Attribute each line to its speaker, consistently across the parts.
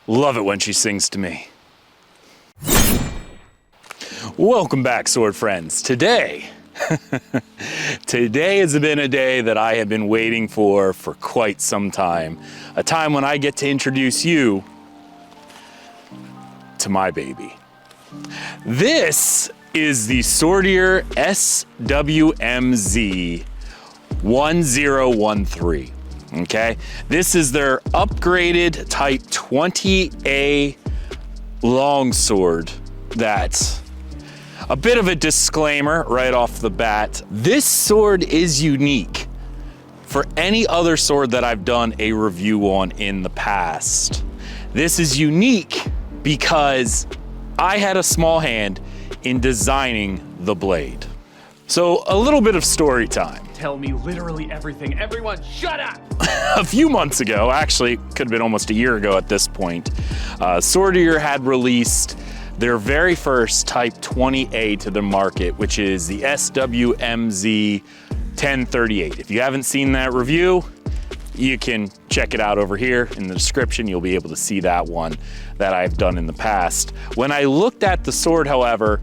Speaker 1: Love it when she sings to me. Welcome back, sword friends. Today has been a day that I have been waiting for quite some time. A time when I get to introduce you to my baby. This is the Swordier SWMZ-1013. Okay, this is their upgraded Type 20A longsword. That's a bit of a disclaimer right off the bat. This sword is unique for any other sword that I've done a review on in the past. This is unique because I had a small hand in designing the blade. So a little bit of story time.
Speaker 2: Tell me literally everything. Everyone, shut up!
Speaker 1: A few months ago, actually, could have been almost a year ago at this point, Swordier had released their very first Type 20A to the market, which is the SWMZ-1013. If you haven't seen that review, you can check it out over here in the description. You'll be able to see that one that I've done in the past. When I looked at the sword, however,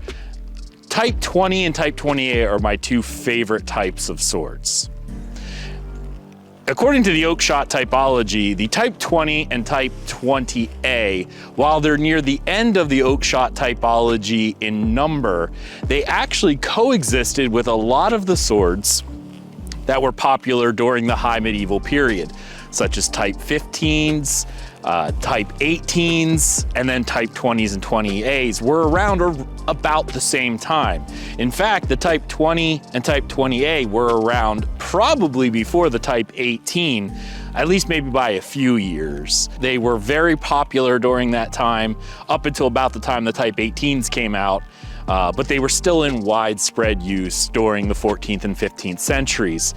Speaker 1: Type 20 and Type 20A are my two favorite types of swords. According to the Oakshot typology, the Type 20 and Type 20A, while they're near the end of the Oakshot typology in number, they actually coexisted with a lot of the swords that were popular during the High Medieval period, such as Type 15s, Type 18s, and then Type 20s and 20As were around about the same time. In fact, the Type 20 and Type 20A were around probably before the Type 18, at least maybe by a few years. They were very popular during that time, up until about the time the Type 18s came out, but they were still in widespread use during the 14th and 15th centuries.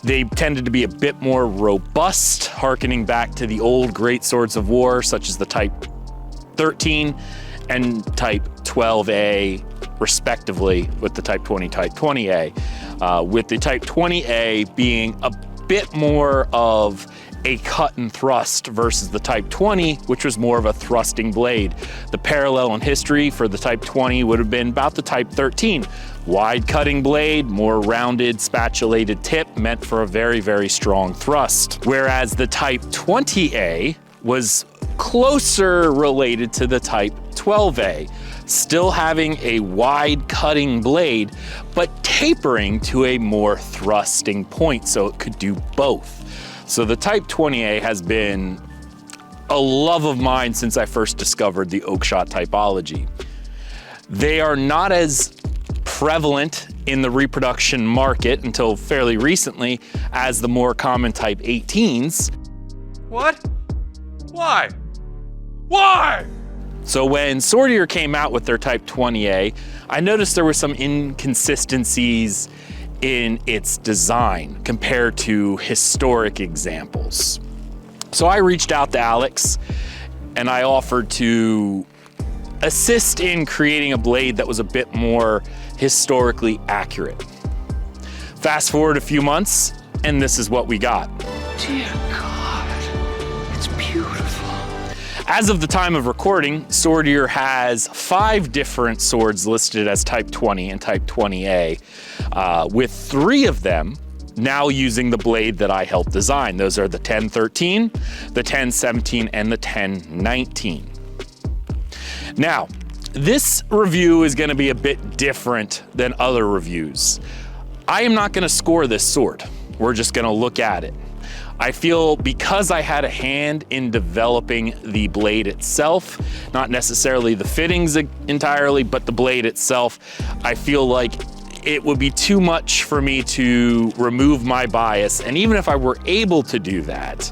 Speaker 1: They tended to be a bit more robust, harkening back to the old great swords of war, such as the Type 13 and Type 12A, respectively, with the Type 20, Type 20A. With the Type 20A being a bit more of a cut and thrust versus the Type 20, which was more of a thrusting blade. The parallel in history for the Type 20 would have been about the Type 13. Wide cutting blade, more rounded, spatulated tip, meant for a very, very strong thrust. Whereas the Type 20A was closer related to the Type 12A, still having a wide cutting blade, but tapering to a more thrusting point, so it could do both. So the Type 20A has been a love of mine since I first discovered the Oakshot typology. They are not as prevalent in the reproduction market until fairly recently as the more common Type 18s.
Speaker 2: What? Why? Why?
Speaker 1: So when Swordier came out with their Type 20A, I noticed there were some inconsistencies in its design compared to historic examples. So I reached out to Alex and I offered to assist in creating a blade that was a bit more historically accurate. Fast forward a few months and this is what we got.
Speaker 2: Dear God, it's beautiful.
Speaker 1: As of the time of recording, Swordier has 5 different swords listed as Type 20 and Type 20A, with 3 of them now using the blade that I helped design. Those are the 1013, the 1017, and the 1019. Now, this review is going to be a bit different than other reviews. I am not going to score this sword. We're just going to look at it. I feel because I had a hand in developing the blade itself, not necessarily the fittings entirely, but the blade itself, I feel like it would be too much for me to remove my bias. And even if I were able to do that,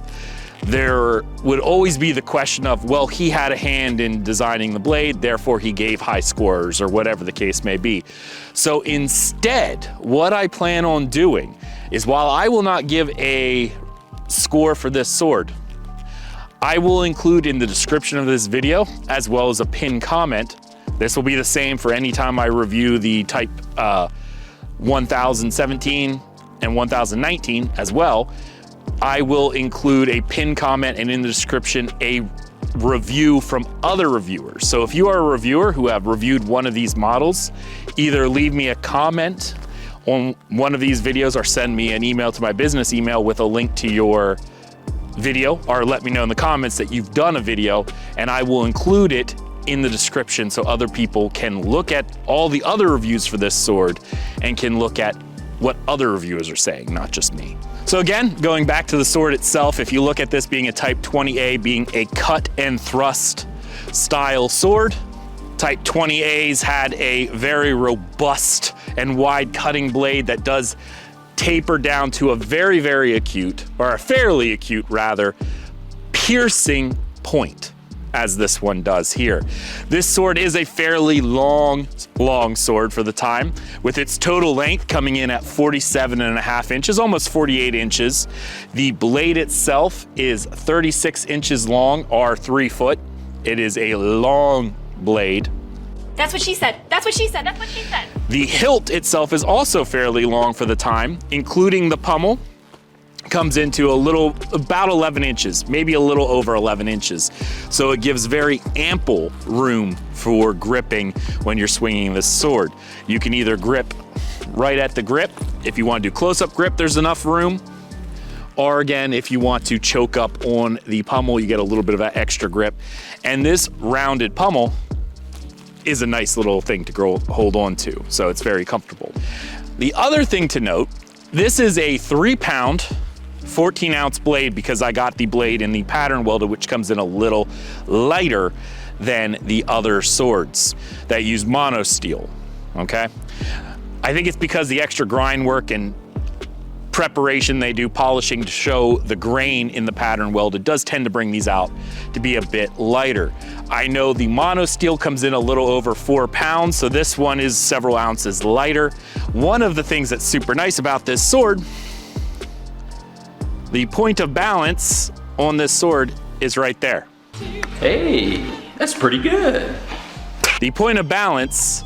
Speaker 1: there would always be the question of, well, he had a hand in designing the blade, therefore he gave high scores or whatever the case may be. So instead, what I plan on doing is, while I will not give a score for this sword, I will include in the description of this video, as well as a pinned comment. This will be the same for any time I review the Type 1017 and 1019 as well. I will include a pinned comment and in the description a review from other reviewers. So if you are a reviewer who have reviewed one of these models, either leave me a comment on one of these videos or send me an email to my business email with a link to your video, or let me know in the comments that you've done a video, and I will include it in the description so other people can look at all the other reviews for this sword and can look at what other reviewers are saying, not just me. So again, going back to the sword itself, if you look at this being a Type 20A, being a cut and thrust style sword, Type 20As had a very robust and wide cutting blade that does taper down to a very, very acute, or a fairly acute rather, piercing point, as this one does here. This sword is a fairly long sword for the time, with its total length coming in at 47.5 inches, almost 48 inches. The blade itself is 36 inches long, or 3 foot. It is a long blade.
Speaker 3: That's what she said. That's what she said. That's what she said.
Speaker 1: The hilt itself is also fairly long for the time, including the pommel. Comes into about 11 inches, maybe a little over 11 inches. So it gives very ample room for gripping when you're swinging this sword. You can either grip right at the grip. If you want to do close-up grip, there's enough room. Or again, if you want to choke up on the pommel, you get a little bit of that extra grip. And this rounded pommel is a nice little thing to hold on to, so it's very comfortable. The other thing to note, this is a 3-pound, 14-ounce blade because I got the blade in the pattern welded, which comes in a little lighter than the other swords that use mono steel, okay? I think it's because the extra grind work and preparation they do, polishing to show the grain in the pattern welded, does tend to bring these out to be a bit lighter. I know the mono steel comes in a little over 4 pounds, so this one is several ounces lighter. One of the things that's super nice about this sword, the point of balance on this sword is right there.
Speaker 2: Hey, that's pretty good.
Speaker 1: The point of balance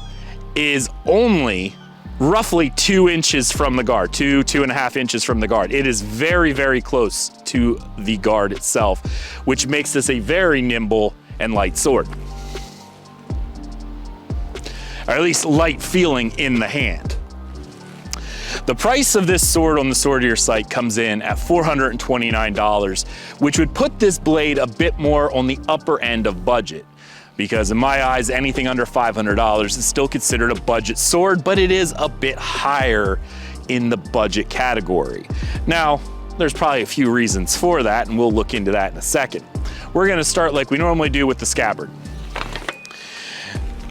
Speaker 1: is only roughly 2 inches from the guard, 2.5 inches from the guard. It is very, very close to the guard itself, which makes this a very nimble and light sword. Or at least light feeling in the hand. The price of this sword on the Swordier site comes in at $429, which would put this blade a bit more on the upper end of budget. Because in my eyes, anything under $500 is still considered a budget sword, but it is a bit higher in the budget category. Now, there's probably a few reasons for that, and we'll look into that in a second. We're gonna start like we normally do with the Scabbard.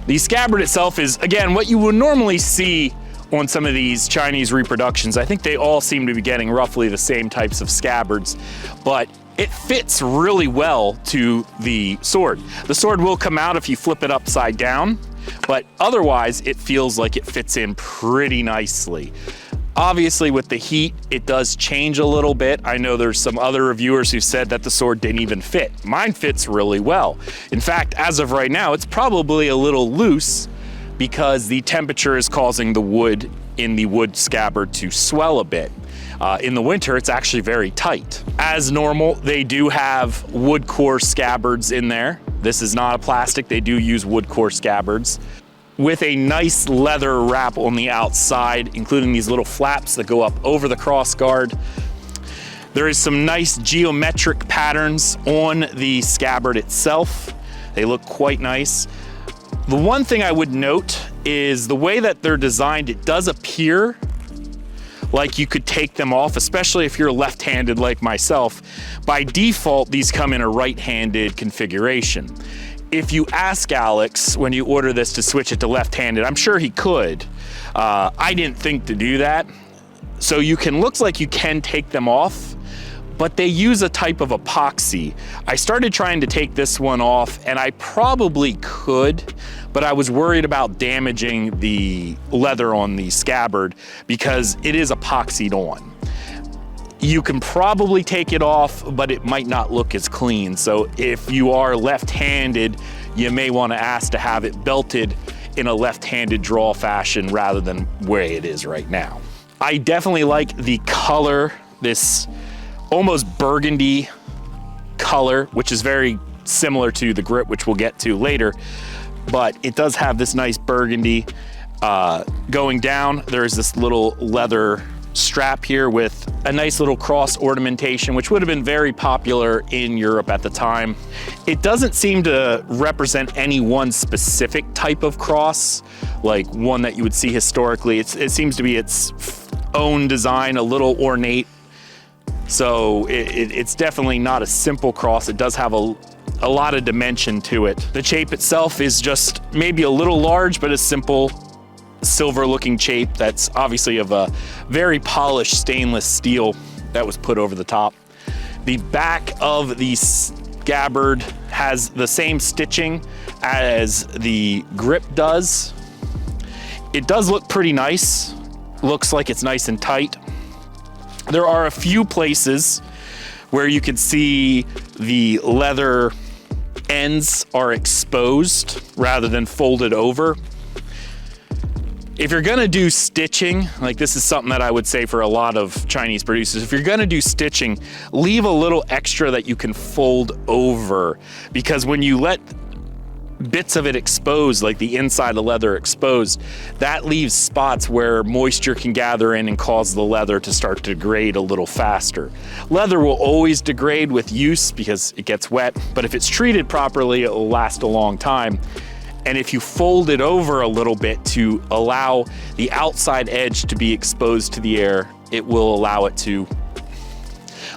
Speaker 1: The Scabbard itself is, again, what you would normally see on some of these Chinese reproductions. I think they all seem to be getting roughly the same types of scabbards, but it fits really well to the sword. The sword will come out if you flip it upside down, but otherwise it feels like it fits in pretty nicely. Obviously with the heat, it does change a little bit. I know there's some other reviewers who said that the sword didn't even fit. Mine fits really well. In fact, as of right now, it's probably a little loose because the temperature is causing the wood in the wood scabbard to swell a bit. In the winter, it's actually very tight. As normal, they do have wood core scabbards in there. This is not a plastic, they do use wood core scabbards with a nice leather wrap on the outside, including these little flaps that go up over the crossguard. There is some nice geometric patterns on the scabbard itself. They look quite nice. The one thing I would note is the way that they're designed, it does appear like you could take them off, especially if you're left-handed like myself. By default, these come in a right-handed configuration. If you ask Alex when you order this to switch it to left-handed, I'm sure he could. I didn't think to do that. So looks like you can take them off, but they use a type of epoxy. I started trying to take this one off, and I probably could, but I was worried about damaging the leather on the scabbard because it is epoxied on. You can probably take it off, but it might not look as clean. So if you are left-handed, you may want to ask to have it belted in a left-handed draw fashion rather than where it is right now. I definitely like the color, this almost burgundy color, which is very similar to the grip, which we'll get to later. But it does have this nice burgundy. Going down, there's this little leather strap here with a nice little cross ornamentation, which would have been very popular in Europe at the time. It doesn't seem to represent any one specific type of cross, like one that you would see historically. It seems to be its own design, a little ornate. So it's definitely not a simple cross. It does have a lot of dimension to it. The shape itself is just maybe a little large, but a simple silver looking shape that's obviously of a very polished stainless steel that was put over the top. The back of the scabbard has the same stitching as the grip does. It does look pretty nice. Looks like it's nice and tight. There are a few places where you can see the leather ends are exposed rather than folded over. If you're gonna do stitching, like this is something that I would say for a lot of Chinese producers, if you're gonna do stitching, leave a little extra that you can fold over, because when you let bits of it exposed, like the inside of the leather exposed, that leaves spots where moisture can gather in and cause the leather to start to degrade a little faster. Leather will always degrade with use because it gets wet, but if it's treated properly, it will last a long time. And if you fold it over a little bit to allow the outside edge to be exposed to the air, it will allow it to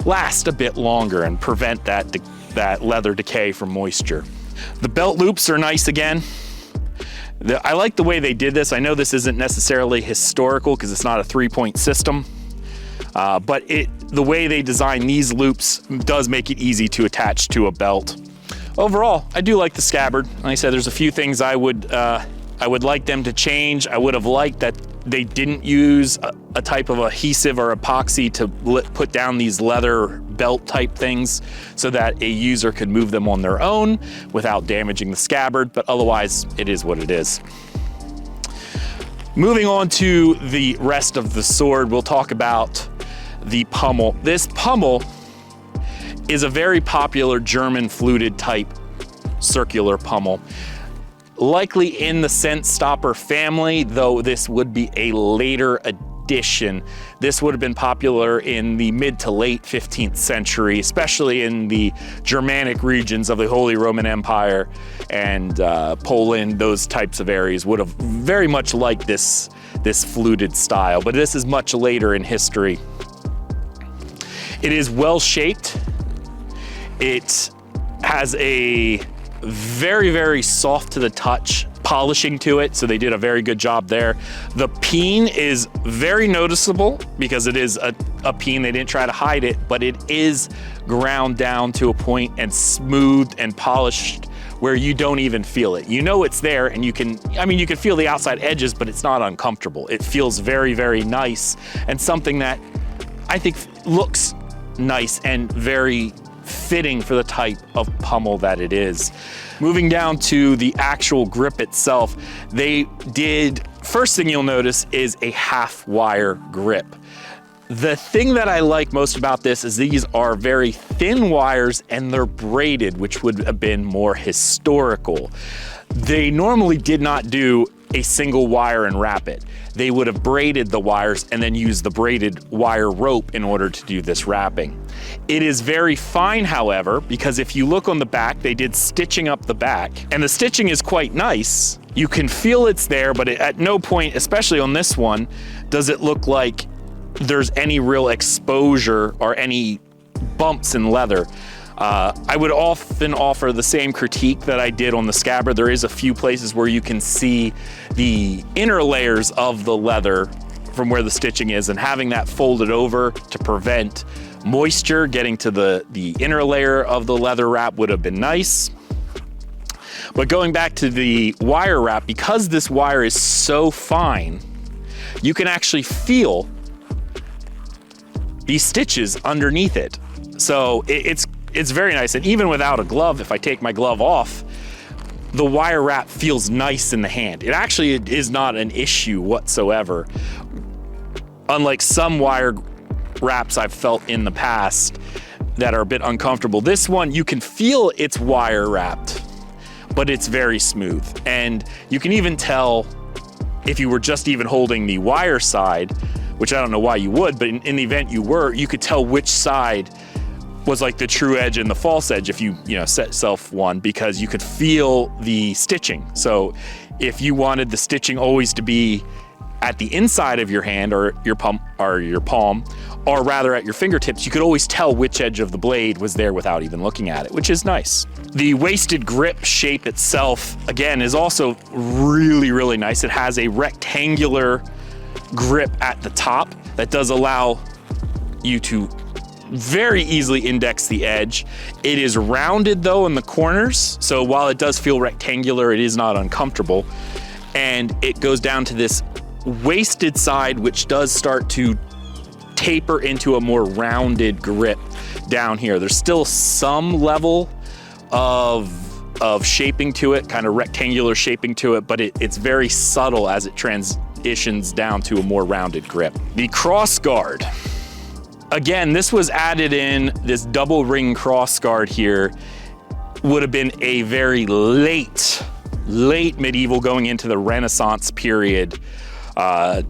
Speaker 1: last a bit longer and prevent that leather decay from moisture. The belt loops are nice again. I like the way they did this. I know this isn't necessarily historical because it's not a 3-point system, but the way they design these loops does make it easy to attach to a belt. Overall, I do like the scabbard. Like I said, there's a few things I would like them to change. I would have liked that they didn't use a type of adhesive or epoxy to put down these leather belt type things so that a user could move them on their own without damaging the scabbard, but otherwise it is what it is. Moving on to the rest of the sword, we'll talk about the pommel. This pommel is a very popular German fluted type circular pommel. Likely in the scent stopper family, though this would be a later addition. This would have been popular in the mid to late 15th century, especially in the Germanic regions of the Holy Roman Empire and Poland. Those types of areas would have very much liked this fluted style, but this is much later in history. It is well shaped. It has a very, very soft to the touch polishing to it, so they did a very good job there. The peen is very noticeable because it is a peen. They didn't try to hide it, but it is ground down to a point and smoothed and polished where you don't even feel it. You know it's there, and you can feel the outside edges, but it's not uncomfortable. It feels very, very nice, and something that I think looks nice and very fitting for the type of pommel that it is. Moving down to the actual grip itself, first thing you'll notice is a half wire grip. The thing that I like most about this is these are very thin wires and they're braided, which would have been more historical. They normally did not do a single wire and wrap it. They would have braided the wires and then used the braided wire rope in order to do this wrapping. It is very fine, however, because if you look on the back, they did stitching up the back, and the stitching is quite nice. You can feel it's there, but at no point, especially on this one, does it look like there's any real exposure or any bumps in leather. I would often offer the same critique that I did on the scabbard. There is a few places where you can see the inner layers of the leather from where the stitching is, and having that folded over to prevent moisture getting to the inner layer of the leather wrap would have been nice. But going back to the wire wrap, because this wire is so fine, you can actually feel these stitches underneath it. So it's very nice, and even without a glove, if I take my glove off, the wire wrap feels nice in the hand. It actually is not an issue whatsoever. Unlike some wire wraps I've felt in the past that are a bit uncomfortable. This one, you can feel it's wire wrapped, but it's very smooth. And you can even tell if you were just even holding the wire side, which I don't know why you would, but in the event you were, you could tell which side was like the true edge and the false edge if you set yourself one, because you could feel the stitching. So if you wanted the stitching always to be at the inside of your hand or your palm, or rather at your fingertips, you could always tell which edge of the blade was there without even looking at it, which is nice. The waisted grip shape itself, again, is also really, really nice. It has a rectangular grip at the top that does allow you to very easily index the edge. It is rounded though in the corners, so while it does feel rectangular, it is not uncomfortable. And it goes down to this waisted side, which does start to taper into a more rounded grip down here. There's still some level of shaping to it, kind of rectangular shaping to it, but it's very subtle as it transitions down to a more rounded grip. The Crossguard. Again, this was added in, this double ring Crossguard here would have been a very late medieval going into the Renaissance period.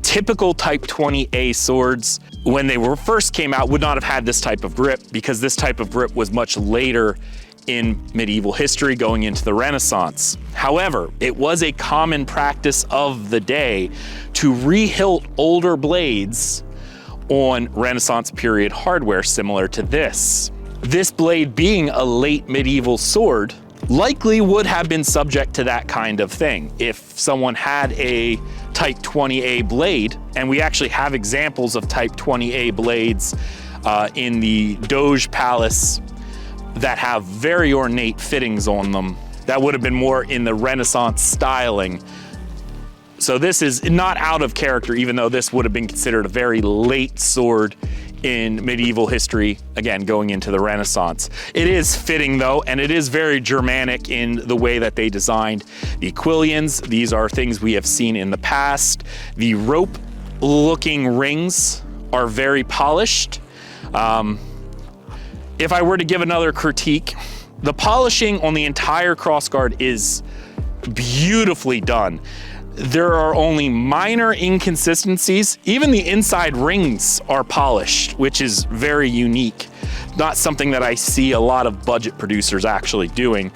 Speaker 1: Typical Type 20A swords, when they were first came out, would not have had this type of grip, because this type of grip was much later in medieval history going into the Renaissance. However, it was a common practice of the day to rehilt older blades on Renaissance period hardware similar to this. This blade, being a late medieval sword, likely would have been subject to that kind of thing. If someone had a Type 20A blade, and we actually have examples of Type 20A blades in the Doge Palace that have very ornate fittings on them, that would have been more in the Renaissance styling. So this is not out of character, even though this would have been considered a very late sword in medieval history, again, going into the Renaissance. It is fitting though, and it is very Germanic in the way that they designed the quillions. These are things we have seen in the past. The rope looking rings are very polished. If I were to give another critique, the polishing on the entire Crossguard is beautifully done. There are only minor inconsistencies. Even the inside rings are polished, which is very unique. Not something that I see a lot of budget producers actually doing.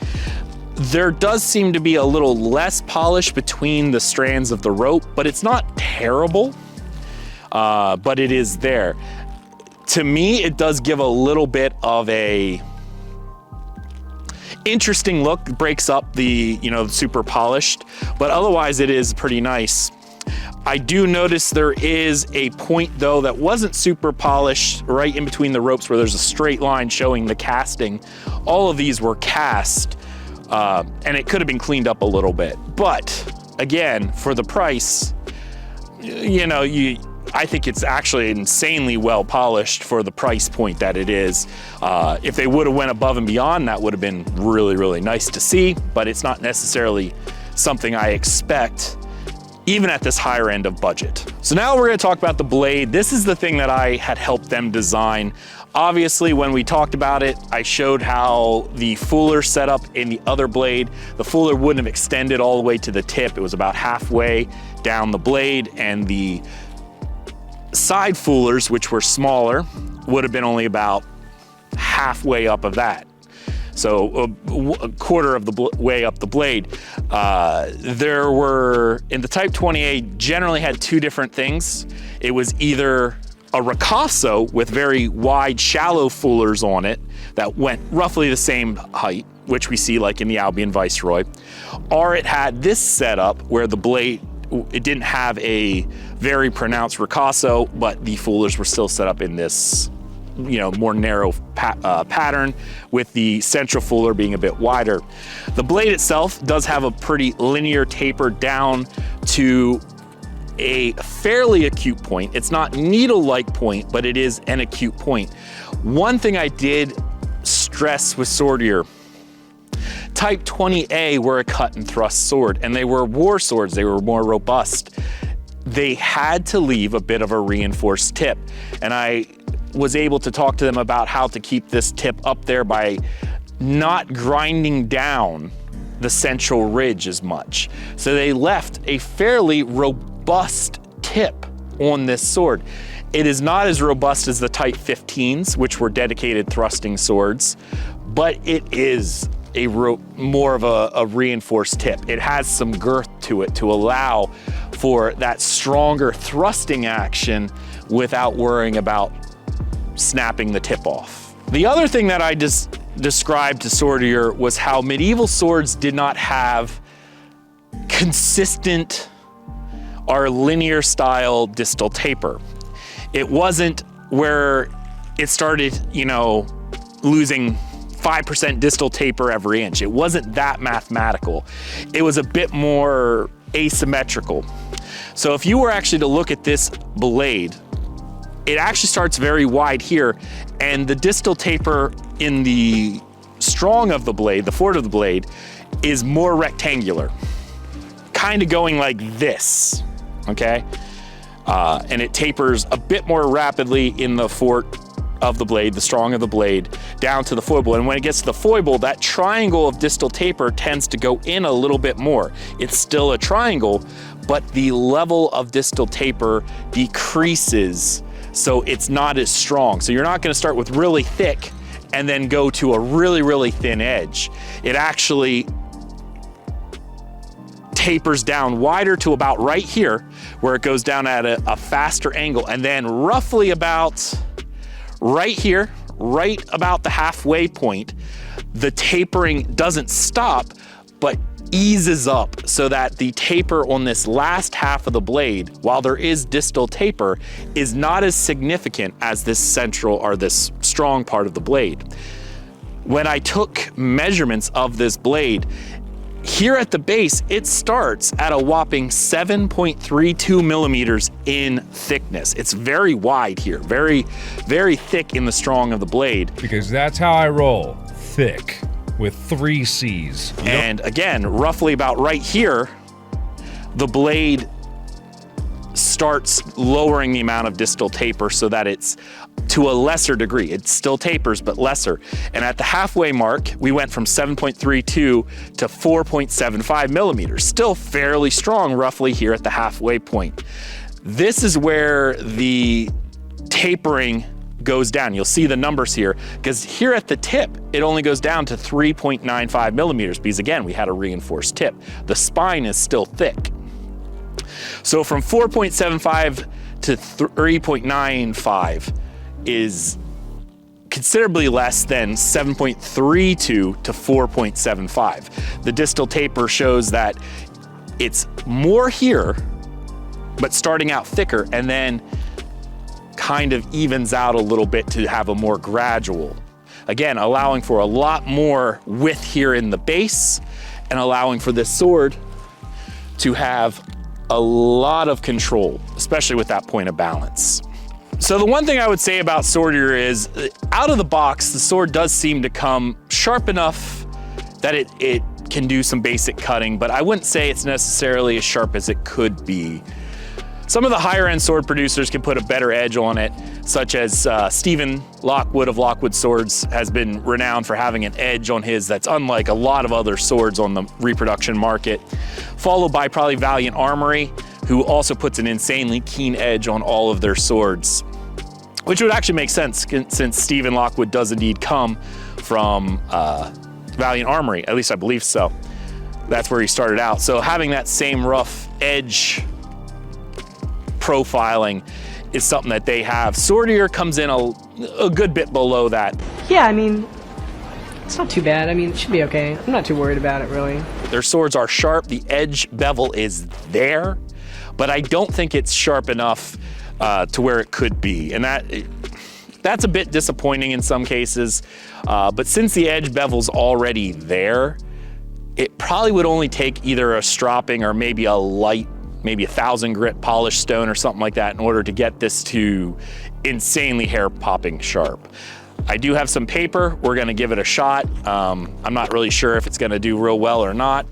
Speaker 1: There does seem to be a little less polish between the strands of the rope, but it's not terrible, but it is there. To me, it does give a little bit of a interesting look, breaks up the, super polished, but otherwise it is pretty nice. I do notice there is a point though that wasn't super polished right in between the ropes where there's a straight line showing the casting. All of these were cast, and it could have been cleaned up a little bit. But again, for the price, I think it's actually insanely well polished for the price point that it is. If they would have went above and beyond, that would have been really, really nice to see, but it's not necessarily something I expect, even at this higher end of budget. So now we're gonna talk about the blade. This is the thing that I had helped them design. Obviously, when we talked about it, I showed how the fuller set up in the other blade, the fuller wouldn't have extended all the way to the tip. It was about halfway down the blade, and the side fullers, which were smaller, would have been only about halfway up of that. So a quarter of the way up the blade. There were, in the Type 20A, generally had two different things. It was either a ricasso with very wide, shallow fullers on it that went roughly the same height, which we see like in the Albion Viceroy, or it had this setup where the blade, it didn't have a very pronounced ricasso, but the fullers were still set up in this, more narrow pattern, with the central fuller being a bit wider. The blade itself does have a pretty linear taper down to a fairly acute point. It's not needle-like point, but it is an acute point. One thing I did stress with Swordier, Type 20A were a cut and thrust sword, and they were war swords. They were more robust. They had to leave a bit of a reinforced tip. And I was able to talk to them about how to keep this tip up there by not grinding down the central ridge as much. So they left a fairly robust tip on this sword. It is not as robust as the Type 15s, which were dedicated thrusting swords, but it is more of a reinforced tip. It has some girth to it to allow for that stronger thrusting action without worrying about snapping the tip off. The other thing that I just described to Swordier was how medieval swords did not have consistent or linear style distal taper. It wasn't where it started, you know, losing 5% distal taper every inch. It wasn't that mathematical. It was a bit more asymmetrical. So if you were actually to look at this blade, it actually starts very wide here, and the distal taper in the strong of the blade, the forward of the blade, is more rectangular, kind of going like this, okay? And it tapers a bit more rapidly in the fort of the blade, the strong of the blade, down to the foible. And when it gets to the foible, that triangle of distal taper tends to go in a little bit more. It's still a triangle, but the level of distal taper decreases, so it's not as strong. So you're not gonna start with really thick and then go to a really, really thin edge. It actually tapers down wider to about right here, where it goes down at a faster angle, and then roughly about right here, right about the halfway point, the tapering doesn't stop, but eases up so that the taper on this last half of the blade, while there is distal taper, is not as significant as this central or this strong part of the blade. When I took measurements of this blade, here at the base, it starts at a whopping 7.32 millimeters in thickness. It's very wide here, very, very thick in the strong of the blade.
Speaker 4: Because that's how I roll, thick, with 3 C's. Yep.
Speaker 1: And again, roughly about right here, the blade starts lowering the amount of distal taper so that it's to a lesser degree. It still tapers, but lesser. And at the halfway mark, we went from 7.32 to 4.75 millimeters. Still fairly strong, roughly here at the halfway point. This is where the tapering goes down. You'll see the numbers here, because here at the tip, it only goes down to 3.95 millimeters, because again, we had a reinforced tip. The spine is still thick. So from 4.75 to 3.95 is considerably less than 7.32 to 4.75. The distal taper shows that it's more here, but starting out thicker, and then kind of evens out a little bit to have a more gradual. Again, allowing for a lot more width here in the base, and allowing for this sword to have a lot of control, especially with that point of balance. So the one thing I would say about Swordier is, out of the box, the sword does seem to come sharp enough that it can do some basic cutting, but I wouldn't say it's necessarily as sharp as it could be. Some of the higher end sword producers can put a better edge on it, such as Stephen Lockwood of Lockwood Swords has been renowned for having an edge on his that's unlike a lot of other swords on the reproduction market. Followed by probably Valiant Armory, who also puts an insanely keen edge on all of their swords. Which would actually make sense, since Stephen Lockwood does indeed come from Valiant Armory, at least I believe so. That's where he started out. So having that same rough edge profiling is something that they have. Swordier comes in a good bit below that.
Speaker 5: Yeah, I mean, it's not too bad. I mean, it should be okay. I'm not too worried about it, really.
Speaker 1: Their swords are sharp, the edge bevel is there, but I don't think it's sharp enough to where it could be. And that's a bit disappointing in some cases. But since the edge bevel's already there, it probably would only take either a stropping or maybe a light, maybe 1,000 grit polished stone or something like that in order to get this to insanely hair popping sharp. I do have some paper. We're gonna give it a shot. I'm not really sure if it's gonna do real well or not.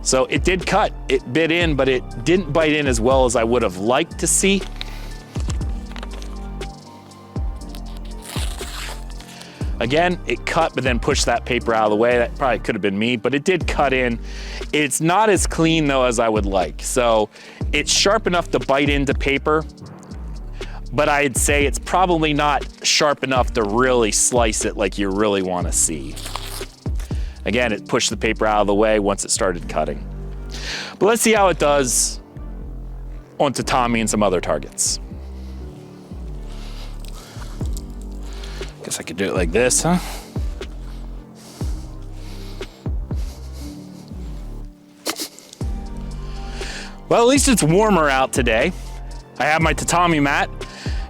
Speaker 1: So it did cut, it bit in, but it didn't bite in as well as I would have liked to see. Again, it cut, but then pushed that paper out of the way. That probably could have been me, but it did cut in. It's not as clean though as I would like. So it's sharp enough to bite into paper, but I'd say it's probably not sharp enough to really slice it like you really want to see. Again, it pushed the paper out of the way once it started cutting. But let's see how it does on tatami and some other targets. Guess I could do it like this, huh? Well, at least it's warmer out today. I have my tatami mat,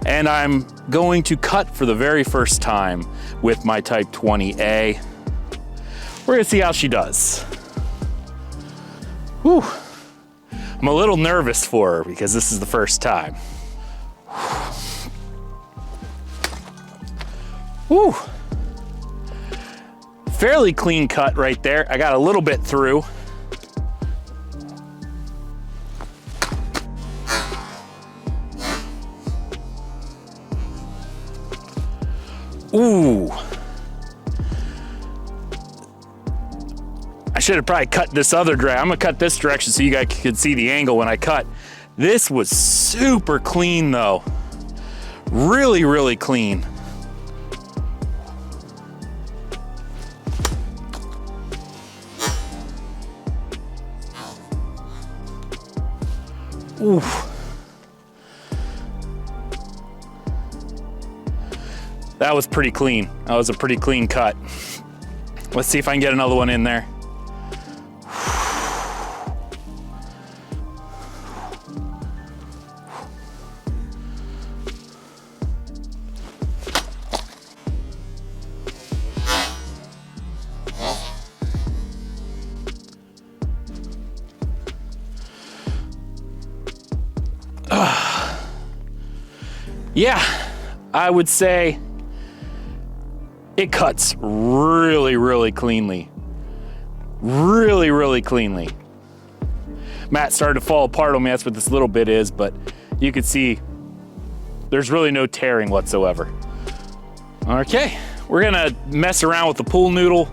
Speaker 1: and I'm going to cut for the very first time with my Type 20A. We're gonna see how she does. Whew. I'm a little nervous for her because this is the first time. Whew. Fairly clean cut right there. I got a little bit through. Ooh. I should have probably cut this other direction. I'm gonna cut this direction so you guys could see the angle when I cut. This was super clean though. Really, really clean. Oof. That was pretty clean. That was a pretty clean cut. Let's see if I can get another one in there. Yeah, I would say it cuts really, really cleanly. Really, really cleanly. Matt started to fall apart on me, that's what this little bit is, but you can see there's really no tearing whatsoever. Okay, we're gonna mess around with the pool noodle.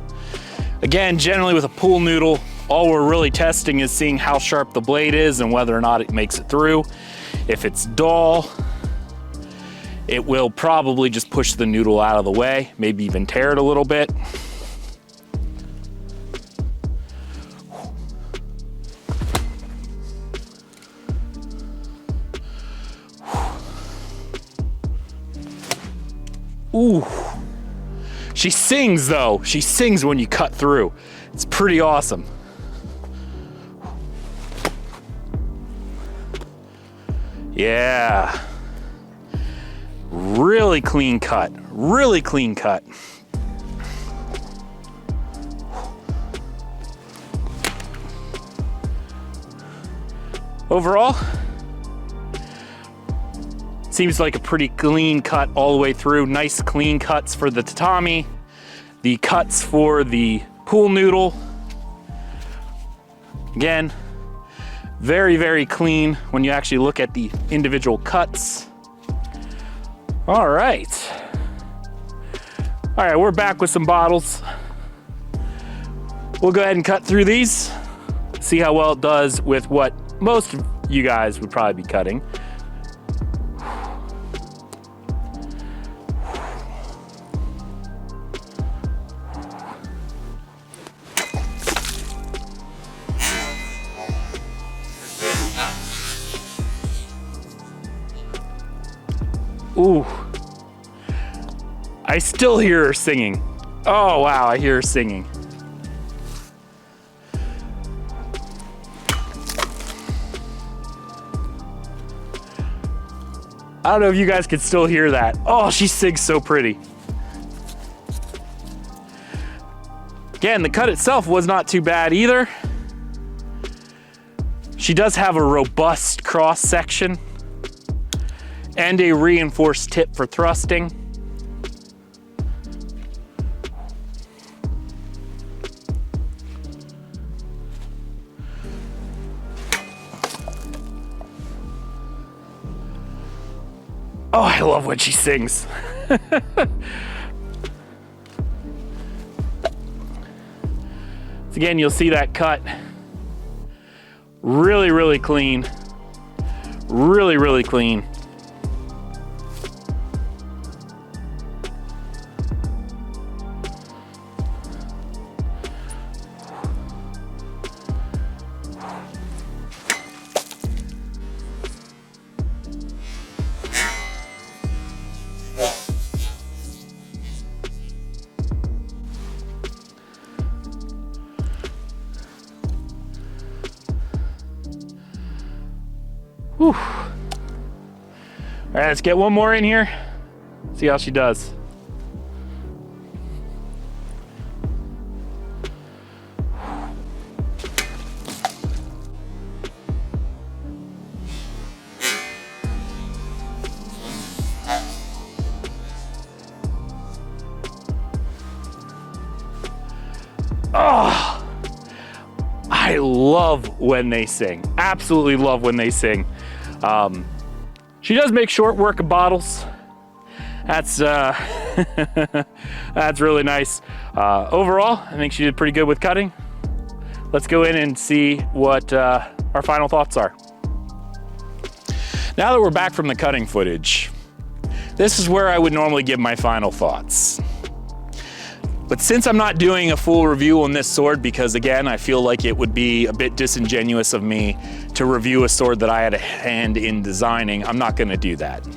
Speaker 1: Again, generally with a pool noodle, all we're really testing is seeing how sharp the blade is and whether or not it makes it through. If it's dull, it will probably just push the noodle out of the way, maybe even tear it a little bit. Ooh. She sings though. She sings when you cut through. It's pretty awesome. Yeah. Really clean cut, really clean cut. Overall, seems like a pretty clean cut all the way through. Nice clean cuts for the tatami, the cuts for the pool noodle. Again, very, very clean when you actually look at the individual cuts. All right, we're back with some bottles. We'll go ahead and cut through these, see how well it does with what most of you guys would probably be cutting. Ooh, I still hear her singing. Oh wow, I hear her singing. I don't know if you guys could still hear that. Oh, she sings so pretty. Again, the cut itself was not too bad either. She does have a robust cross section and a reinforced tip for thrusting. Oh, I love when she sings. So again, you'll see that cut. Really, really clean. Really, really clean. Whew. All right, let's get one more in here. See how she does. Oh, I love when they sing. Absolutely love when they sing. She does make short work of bottles. That's that's really nice. Overall, I think she did pretty good with cutting. Let's go in and see what our final thoughts are. Now that we're back from the cutting footage, this is where I would normally give my final thoughts. But since I'm not doing a full review on this sword, because again, I feel like it would be a bit disingenuous of me to review a sword that I had a hand in designing, I'm not gonna do that.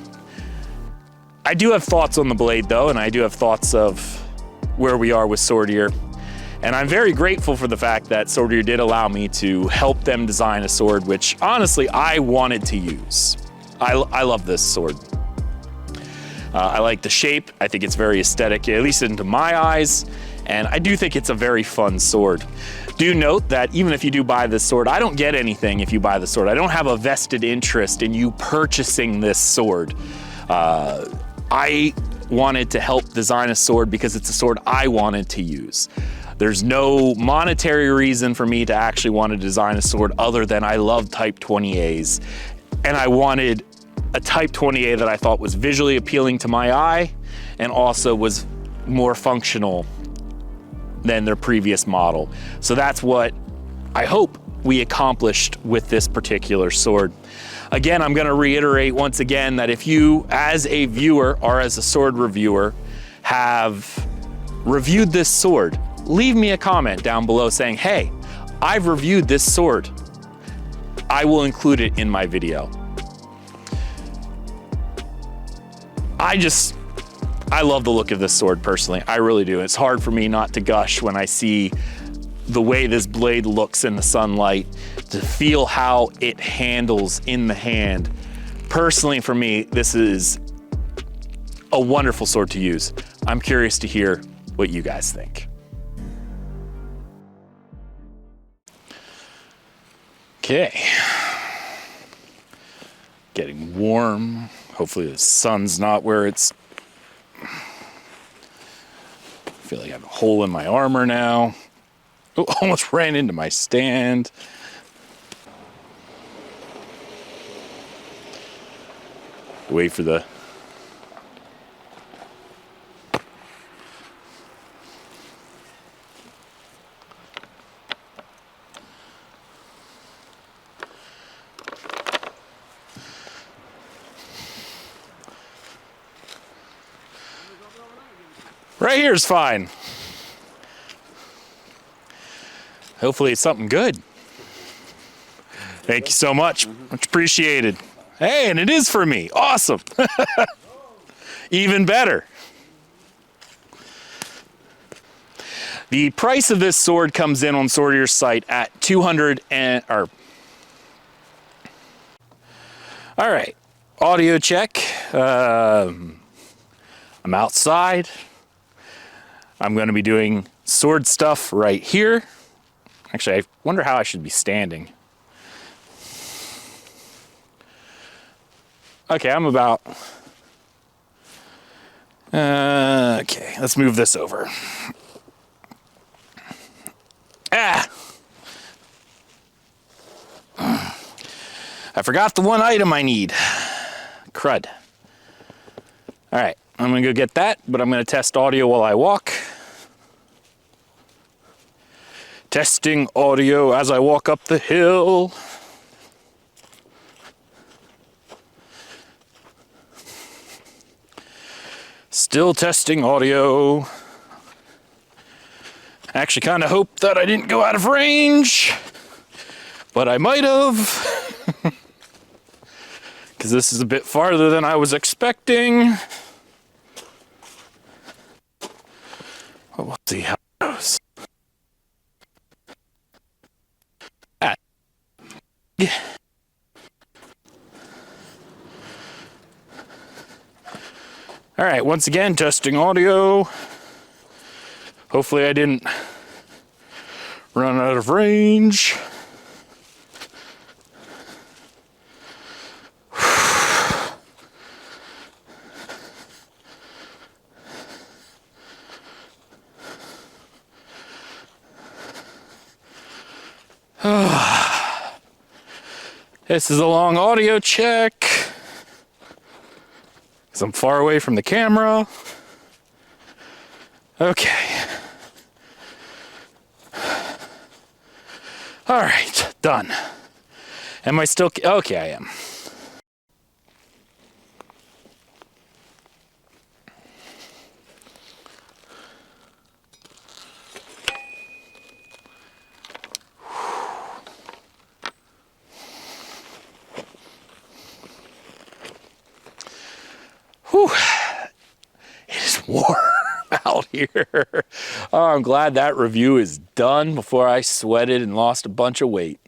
Speaker 1: I do have thoughts on the blade though, and I do have thoughts of where we are with Swordier. And I'm very grateful for the fact that Swordier did allow me to help them design a sword, which honestly, I wanted to use. I love this sword. I like the shape. I think it's very aesthetic, at least into my eyes. And I do think it's a very fun sword. Do note that even if you do buy this sword, I don't get anything if you buy the sword. I don't have a vested interest in you purchasing this sword. I wanted to help design a sword because it's a sword I wanted to use. There's no monetary reason for me to actually want to design a sword other than I love Type 20As. And I wanted a Type 20A that I thought was visually appealing to my eye and also was more functional than their previous model. So that's what I hope we accomplished with this particular sword. Again, I'm gonna reiterate once again that if you, as a viewer or as a sword reviewer, have reviewed this sword, leave me a comment down below saying, hey, I've reviewed this sword. I will include it in my video. I love the look of this sword personally. I really do. It's hard for me not to gush when I see the way this blade looks in the sunlight, to feel how it handles in the hand. Personally, for me, this is a wonderful sword to use. I'm curious to hear what you guys think. Okay. Getting warm. Hopefully the sun's not where it's... I feel like I have a hole in my armor now. Oh, almost ran into my stand. Wait for the... Right here is fine. Hopefully it's something good. Thank you so much. Much appreciated. Hey, and it is for me. Awesome. Even better. The price of this sword comes in on Swordier's site at $200 and... All right, audio check. I'm outside. I'm going to be doing sword stuff right here. Actually, I wonder how I should be standing. Okay, I'm about... okay, let's move this over. Ah! I forgot the one item I need. Crud. All right, I'm gonna go get that, but I'm gonna test audio while I walk. Testing audio as I walk up the hill. Still testing audio. I actually kind of hope that I didn't go out of range, but I might have. Because this is a bit farther than I was expecting. But we'll see how it goes. Yeah. All right, once again, testing audio. Hopefully I didn't run out of range. This is a long audio check because I'm far away from the camera. Okay. All right, done. Am I still? Okay, I am. Whew. It is warm out here. Oh, I'm glad that review is done before I sweated and lost a bunch of weight.